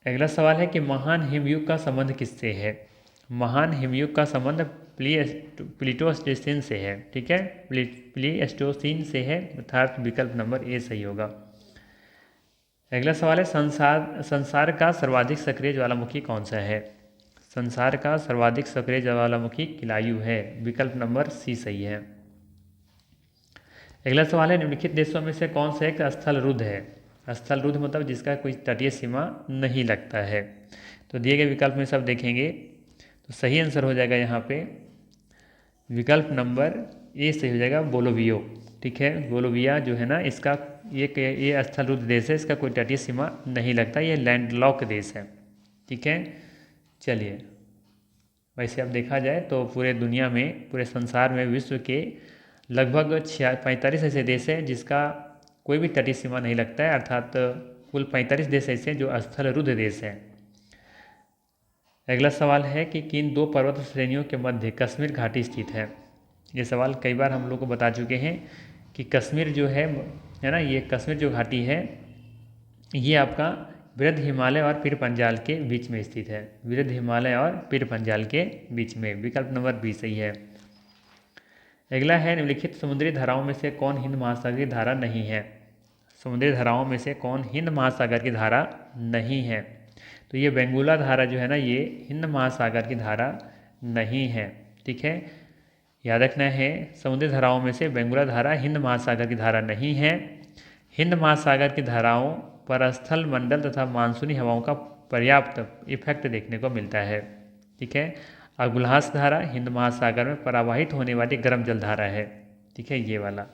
अगला सवाल है कि महान हिमयुग का संबंध किससे है। महान हिमयुग का संबंध प्लीटोस्टोसीन से है। ठीक है, प्लीस्टोसीन से है, अर्थात विकल्प नंबर ए सही होगा। अगला सवाल है संसार का सर्वाधिक सक्रिय ज्वालामुखी कौन सा है। संसार का सर्वाधिक सक्रिय ज्वालामुखी किलायु है, विकल्प नंबर सी सही है। अगला सवाल है निम्नलिखित देशों में से कौन सा एक स्थल रुद्ध है। स्थल रुद्ध मतलब जिसका कोई तटीय सीमा नहीं लगता है, तो दिए गए विकल्प में सब देखेंगे तो सही आंसर हो जाएगा यहाँ पे विकल्प नंबर ए सही हो जाएगा, बोलोवियो। ठीक है, बोलोविया जो है ना इसका ये स्थल रुद्ध देश है, इसका कोई तटीय सीमा नहीं लगता, ये लैंडलॉक देश है। ठीक है, चलिए वैसे अब देखा जाए तो पूरे दुनिया में, पूरे संसार में, विश्व के लगभग 45 ऐसे देश हैं जिसका कोई भी तटीय सीमा नहीं लगता है, अर्थात कुल 45 देश ऐसे हैं जो स्थल रुद्ध देश हैं। अगला सवाल है कि किन दो पर्वत श्रेणियों के मध्य कश्मीर घाटी स्थित है। ये सवाल कई बार हम लोग को बता चुके हैं कि कश्मीर जो है ना, ये कश्मीर जो घाटी है ये आपका वृद्ध हिमालय और पीर पंजाल के बीच में स्थित है। वृद्ध हिमालय और पीर पंजाल के बीच में, विकल्प नंबर बी सही है। अगला है निम्नलिखित समुद्री धाराओं में से कौन हिंद महासागर की धारा नहीं है। समुद्री धाराओं में से कौन हिंद महासागर की धारा नहीं है। तो ये बेंगुला धारा जो है ना, ये हिंद महासागर की धारा नहीं है। ठीक है, याद रखना है, समुद्री धाराओं में से बेंगुला धारा हिंद महासागर की धारा नहीं है। हिंद महासागर की धाराओं पर स्थल मंडल तथा मानसूनी हवाओं का पर्याप्त इफेक्ट देखने को मिलता है। ठीक है, अगुल्हास धारा हिंद महासागर में प्रवाहित होने वाली गर्म जल धारा है। ठीक है, ये वाला।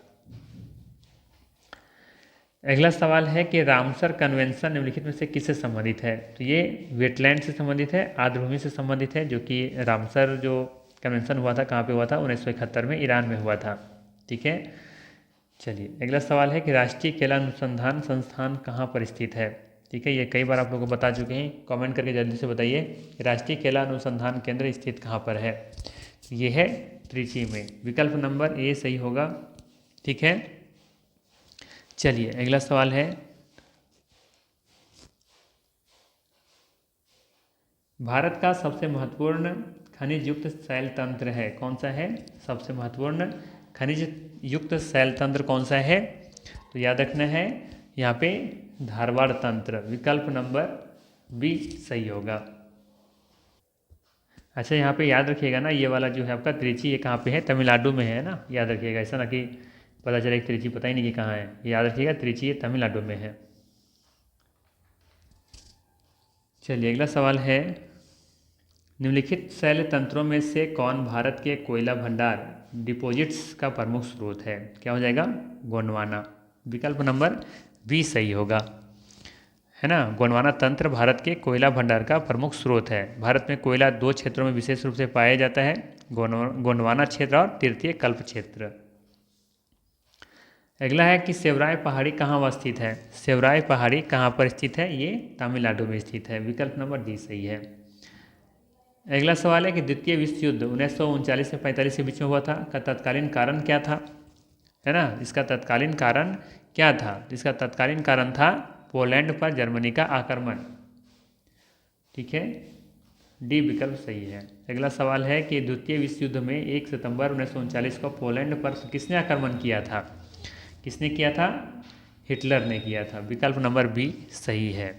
अगला सवाल है कि रामसर कन्वेंशन निम्नलिखित में से किससे संबंधित है। तो ये वेटलैंड से संबंधित है, आर्द्रभूमि से संबंधित है, जो कि रामसर जो कन्वेंशन हुआ था कहाँ पे हुआ था, 1971 में ईरान में हुआ था। ठीक है, चलिए अगला सवाल है कि राष्ट्रीय केला अनुसंधान संस्थान कहाँ पर स्थित है। ठीक है, ये कई बार आप लोगों को बता चुके हैं, कमेंट करके जल्दी से बताइए राष्ट्रीय केला अनुसंधान केंद्र स्थित कहाँ पर है। ये है त्रिची में, विकल्प नंबर ए सही होगा। ठीक है, चलिए अगला सवाल है, भारत का सबसे महत्वपूर्ण खनिज युक्त शैल तंत्र है, कौन सा है। सबसे महत्वपूर्ण खनिज युक्त शैल तंत्र कौन सा है। तो याद रखना है यहाँ पे धारवाड़ तंत्र, विकल्प नंबर बी सही होगा। अच्छा, यहाँ पे याद रखिएगा ना, ये वाला जो है आपका त्रिची, ये कहाँ पे है, तमिलनाडु में है ना, याद रखिएगा, ऐसा ना कि पता चले कि त्रिची पता ही नहीं कि कहाँ है। याद रखिएगा त्रिची ये तमिलनाडु में है। चलिए अगला सवाल है, निम्नलिखित शैल तंत्रों में से कौन भारत के कोयला भंडार डिपॉजिट्स का प्रमुख स्रोत है। क्या हो जाएगा, गोंडवाना, विकल्प नंबर बी सही होगा, है ना। गोंडवाना तंत्र भारत के कोयला भंडार का प्रमुख स्रोत है। भारत में कोयला दो क्षेत्रों में विशेष रूप से पाया जाता है, गोंडवाना क्षेत्र और तृतीय कल्प क्षेत्र। अगला है कि सेवराय पहाड़ी कहाँ अवस्थित है। सेवराय पहाड़ी कहाँ पर स्थित है, ये तमिलनाडु में स्थित है, विकल्प नंबर डी सही है। अगला सवाल है कि द्वितीय विश्व युद्ध 1939 से 45 के बीच में हुआ था, का तत्कालीन कारण क्या था, है ना। इसका तत्कालीन कारण क्या था। इसका तत्कालीन कारण था पोलैंड पर जर्मनी का आक्रमण। ठीक है, डी विकल्प सही है। अगला सवाल है कि द्वितीय विश्व युद्ध में 1 सितंबर 1939 को पोलैंड पर किसने आक्रमण किया था। किसने किया था, हिटलर ने किया था, विकल्प नंबर बी सही है।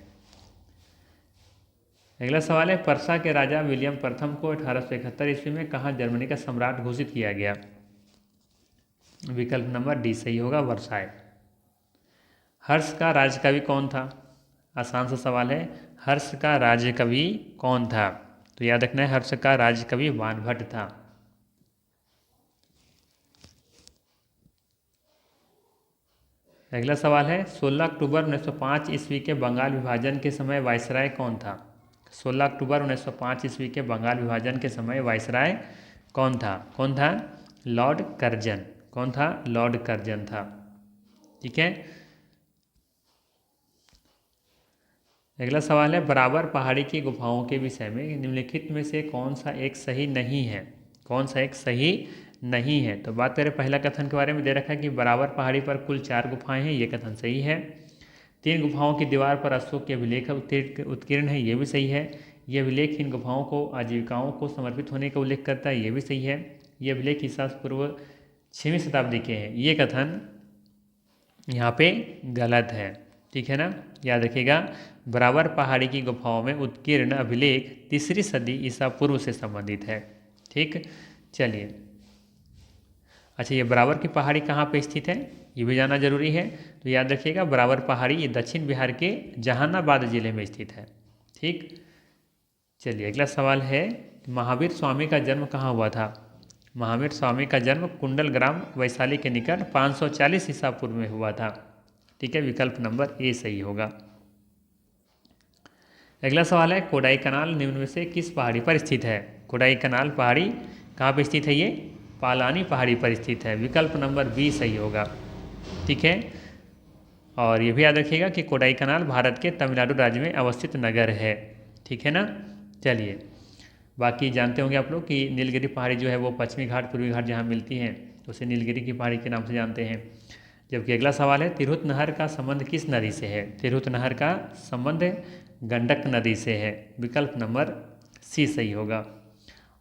अगला सवाल है, पर्सा के राजा विलियम प्रथम को 1871 ईस्वी में कहाँ जर्मनी का सम्राट घोषित किया गया। विकल्प नंबर डी सही होगा, वर्साय। हर्ष का राजकवि कौन था। आसान सा सवाल है, हर्ष का राजकवि कौन था। तो याद रखना है, हर्ष का राजकवि वानभट्ट था। अगला सवाल है, 16 अक्टूबर 1905 ईस्वी के बंगाल विभाजन के समय वायसराय कौन था। 16 अक्टूबर 1905 ईस्वी के बंगाल विभाजन के समय वायसराय कौन था। कौन था, लॉर्ड कर्जन। कौन था, लॉर्ड कर्जन था। ठीक है, अगला सवाल है, बराबर पहाड़ी की गुफाओं के विषय में निम्नलिखित में से कौन सा एक सही नहीं है। कौन सा एक सही नहीं है। तो बात करें पहला कथन के बारे में, दे रखा है कि बराबर पहाड़ी पर कुल 4 गुफाएं हैं, ये कथन सही है। 3 गुफाओं की दीवार पर अशोक के अभिलेख उत्कीर्ण है, ये भी सही है। ये अभिलेख इन गुफाओं को आजीविकाओं को समर्पित होने का उल्लेख करता है, ये भी सही है। ये अभिलेख ईसा पूर्व 6वीं शताब्दी के हैं, ये कथन यहाँ पे गलत है। ठीक है ना, याद रखिएगा, बराबर पहाड़ी की गुफाओं में उत्कीर्ण अभिलेख 3री सदी ईसा पूर्व से संबंधित है। ठीक, चलिए, अच्छा, ये बराबर की पहाड़ी कहाँ पे स्थित है, ये भी जानना जरूरी है। तो याद रखिएगा, बराबर पहाड़ी ये दक्षिण बिहार के जहानाबाद जिले में स्थित है। ठीक, चलिए अगला सवाल है, महावीर स्वामी का जन्म कहाँ हुआ था। महावीर स्वामी का जन्म कुंडल ग्राम वैशाली के निकट 540 ईसा पूर्व में हुआ था। ठीक है, विकल्प नंबर ए सही होगा। अगला सवाल है, कोडाईकनाल निम्न में से किस पहाड़ी पर स्थित है। कोडाई कनाल पहाड़ी कहाँ पे स्थित है? ये पालानी पहाड़ी पर स्थित है। विकल्प नंबर बी सही होगा। ठीक है, और ये भी याद रखिएगा कि कोडाई कनाल भारत के तमिलनाडु राज्य में अवस्थित नगर है। ठीक है ना। चलिए, बाकी जानते होंगे आप लोग कि नीलगिरी पहाड़ी जो है वो पश्चिमी घाट पूर्वी घाट जहाँ मिलती हैं तो उसे नीलगिरी की पहाड़ी के नाम से जानते हैं। जबकि अगला सवाल है, तिरहुत नहर का संबंध किस नदी से है? तिरहुत नहर का संबंध गंडक नदी से है। विकल्प नंबर सी सही होगा।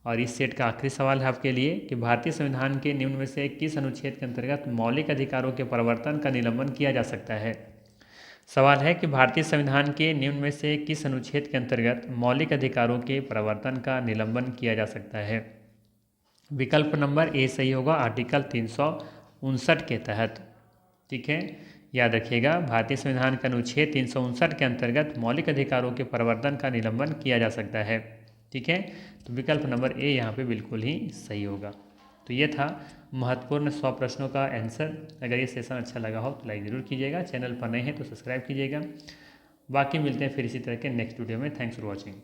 और इस सेट का आखिरी सवाल है आपके लिए कि भारतीय संविधान के निम्न में से किस अनुच्छेद के अंतर्गत मौलिक अधिकारों के परिवर्तन का निलंबन किया जा सकता है? सवाल है कि भारतीय संविधान के निम्न में से किस अनुच्छेद के अंतर्गत मौलिक अधिकारों के परिवर्तन का निलंबन किया जा सकता है? विकल्प नंबर ए सही होगा, आर्टिकल 359 के तहत। ठीक है, याद रखिएगा भारतीय संविधान के अनुच्छेद 359 के अंतर्गत मौलिक अधिकारों के परिवर्तन का निलंबन किया जा सकता है। ठीक है, तो विकल्प नंबर ए यहाँ पे बिल्कुल ही सही होगा। तो ये था महत्वपूर्ण 100 प्रश्नों का आंसर। अगर ये सेशन अच्छा लगा हो तो लाइक ज़रूर कीजिएगा, चैनल पर नए हैं तो सब्सक्राइब कीजिएगा। बाकी मिलते हैं फिर इसी तरह के नेक्स्ट वीडियो में। Thanks for watching.